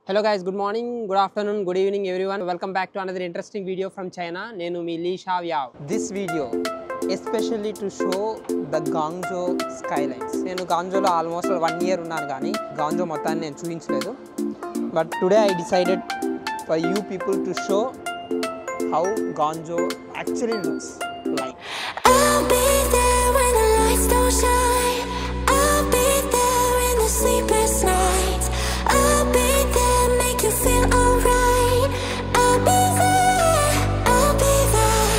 Hello guys, good morning, good afternoon, good evening everyone. Welcome back to another interesting video from China. Nenu mi Li Xiaoyao. This video especially to show the Guangzhou skylines. Nenu Guangzhou lo almost 1 year unnanu gaani Guangzhou mottanni nenu chuvinchaledu. But today I decided for you people to show how Guangzhou actually looks like. I'll be there when the lights don't shine. I'll be there in the sleepless nights. I'll be there, make you feel alright. I'll be there, I'll be there.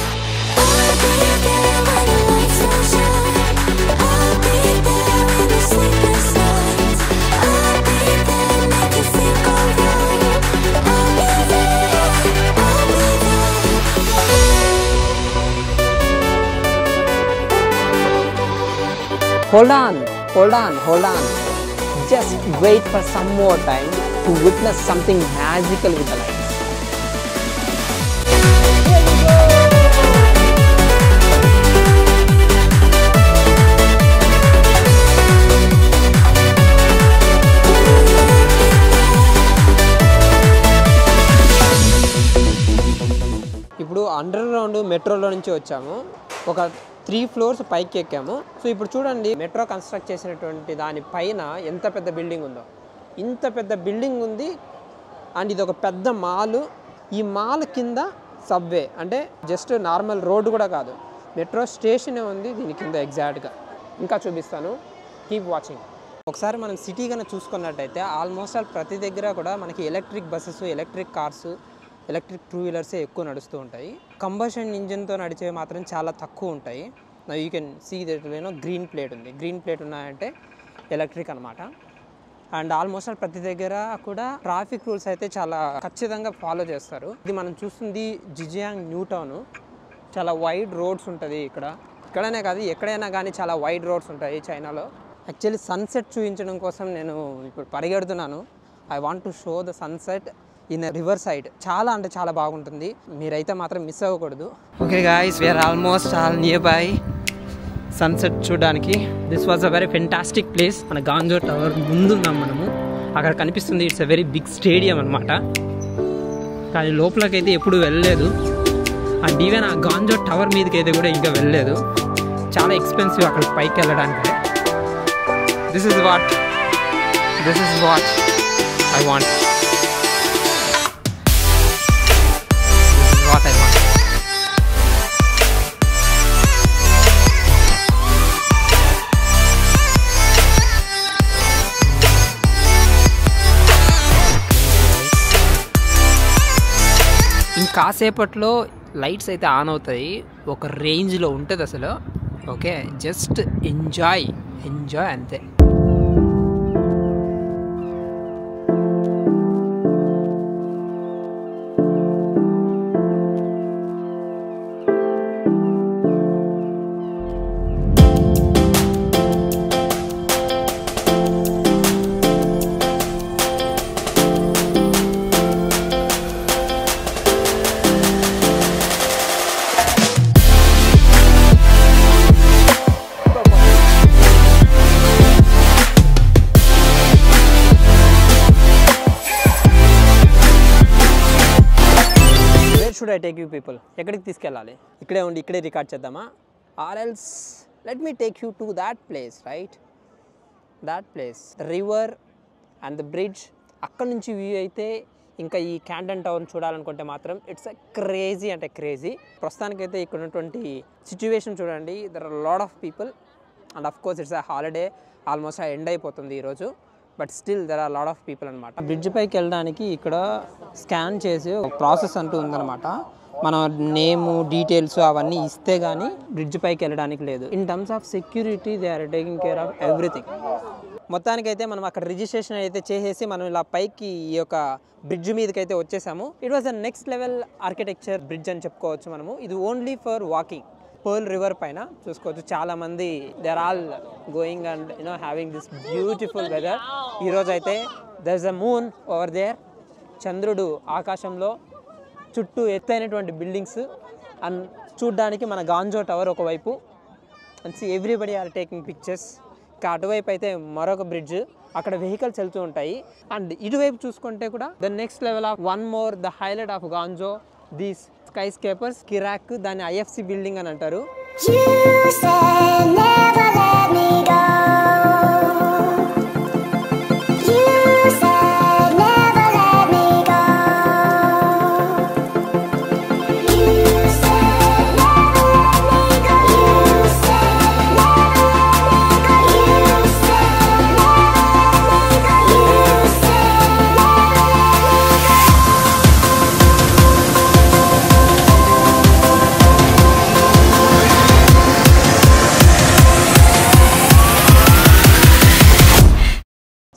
I'll be there when the lights don't shine. I'll be there in the sleepless nights. I'll be there, make you feel alright. I'll be there, I'll be there. Hold on. Just wait for some more time to witness something magical with the lights. ఇప్పుడు under ground మెట్రోలో నుంచి వచ్చాము. ఒక 3 floors పైకి ఎక్కాము. So ఇప్పుడు చూడండి, metro construct చేసినటువంటి దాని పైన ఎంత పెద్ద బిల్డింగ్ ఉందో. ఇంత పెద్ద బిల్డింగ్ ఉంది అండ్ ఇది ఒక పెద్ద మాల్. ఈ మాల్ కింద సబ్వే, అంటే జస్ట్ నార్మల్ రోడ్డు కూడా కాదు, మెట్రో స్టేషనే ఉంది దీని కింద ఎగ్జాక్ట్గా. ఇంకా చూపిస్తాను, కీప్ వాచింగ్. ఒకసారి మనం సిటీ కన్నా చూసుకున్నట్టయితే ఆల్మోస్ట్ ప్రతి దగ్గర కూడా మనకి electric buses, electric cars, electric 2 wheelersే ఎక్కువ నడుస్తూ ఉంటాయి. కంబషన్ ఇంజిన్తో నడిచేవి మాత్రం చాలా తక్కువ ఉంటాయి. You can see that green plate ఉంది. గ్రీన్ ప్లేట్ ఉన్నాయంటే ఎలక్ట్రిక్ అనమాట. అండ్ ఆల్మోస్ట్ ప్రతి దగ్గర కూడా ట్రాఫిక్ రూల్స్ అయితే చాలా ఖచ్చితంగా ఫాలో చేస్తారు. ఇది మనం చూస్తుంది జిజియాంగ్ న్యూ టౌన్. చాలా వైడ్ రోడ్స్ ఉంటుంది ఇక్కడనే కాదు ఎక్కడైనా కానీ చాలా వైడ్ రోడ్స్ ఉంటాయి చైనాలో. యాక్చువల్లీ సన్సెట్ చూపించడం కోసం నేను ఇప్పుడు పరిగెడుతున్నాను. I want to show the sunset in river side. చాలా అంటే చాలా బాగుంటుంది, మీరైతే మాత్రం మిస్ అవ్వకూడదు. Okay guys, we're almost all near by sunset చూడడానికి. This was a very fantastic place. మన గాంజో టవర్ ముందున్నాం మనము. అక్కడ కనిపిస్తుంది it's a very big stadium అనమాట. కానీ లోపలికైతే ఎప్పుడు వెళ్ళలేదు. అండ్ ఈవెన్ ఆ గాంజో టవర్ మీదకి అయితే కూడా ఇంకా వెళ్ళలేదు. చాలా ఎక్స్పెన్సివ్ అక్కడ పైకి వెళ్ళడానికి. This is what I want. కాసేపట్లో లైట్స్ అయితే ఆన్ అవుతాయి. ఒక రేంజ్లో ఉంటుంది అసలు. ఓకే, జస్ట్ ఎంజాయ్ అంతే. Should I take you people? ఎక్కడికి తీసుకెళ్ళాలి? ఇక్కడే రికార్డ్ చేద్దామా? Or else let me take you to that place, right? That place, river and the bridge. అక్కడ నుంచి వ్యూ అయితే ఇంకా ఈ క్యాంటన్ టౌన్ చూడాలనుకుంటే మాత్రం ఇట్స్ క్రేజీ అంటే క్రేజీ. ప్రస్తుతానికైతే ఇక్కడ ఉన్నటువంటి సిచ్యువేషన్ చూడండి. There are lot of people and of course it's a holiday. Almost end అయిపోతుంది ఈరోజు. But still there are lot of people అనమాట. బ్రిడ్జ్ పైకి వెళ్ళడానికి ఇక్కడ స్కాన్ చేసి ఒక ప్రాసెస్ అంటూ ఉందన్నమాట. మన నేము, డీటెయిల్స్ అవన్నీ ఇస్తే కానీ బ్రిడ్జ్ పైకి వెళ్ళడానికి లేదు. In terms of security they are taking care of everything. మొత్తానికైతే మనం అక్కడ రిజిస్ట్రేషన్ అయితే చేసేసి మనం ఇలా పైకి ఈ యొక్క బ్రిడ్జ్ మీదకి అయితే వచ్చేసాము. It was a next level architecture bridge అని చెప్పుకోవచ్చు మనము. ఇది only for walking. Pearl River పైన చూసుకోవచ్చు. చాలా మంది they are all going and having this beautiful weather. ఈరోజు అయితే there is a moon over there. చంద్రుడు ఆకాశంలో, చుట్టూ ఎత్తైనటువంటి బిల్డింగ్స్ అండ్ చూడ్డానికి మన గాంజో టవర్ ఒకవైపు. And everybody are taking pictures. అటువైపు అయితే మరొక బ్రిడ్జ్, అక్కడ వెహికల్స్ వెళ్తూ ఉంటాయి. అండ్ ఇటువైపు చూసుకుంటే కూడా the next level of one more the highlight of Guangzhou these skyscrapers కిరాక్, దాన్ని ఐఎఫ్సి బిల్డింగ్ అని అంటారు. You said never let me go. You said never let me go. You said never let me go. You said never let me go. You said never let me go. You said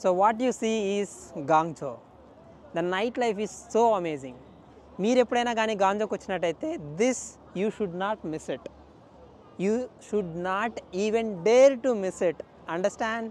So what you see is Guangzhou. The nightlife is so amazing. మీరు ఎప్పుడైనా కానీ గాంజోకి వచ్చినట్టయితే this you should not miss it. You should not even dare to miss it. Understand?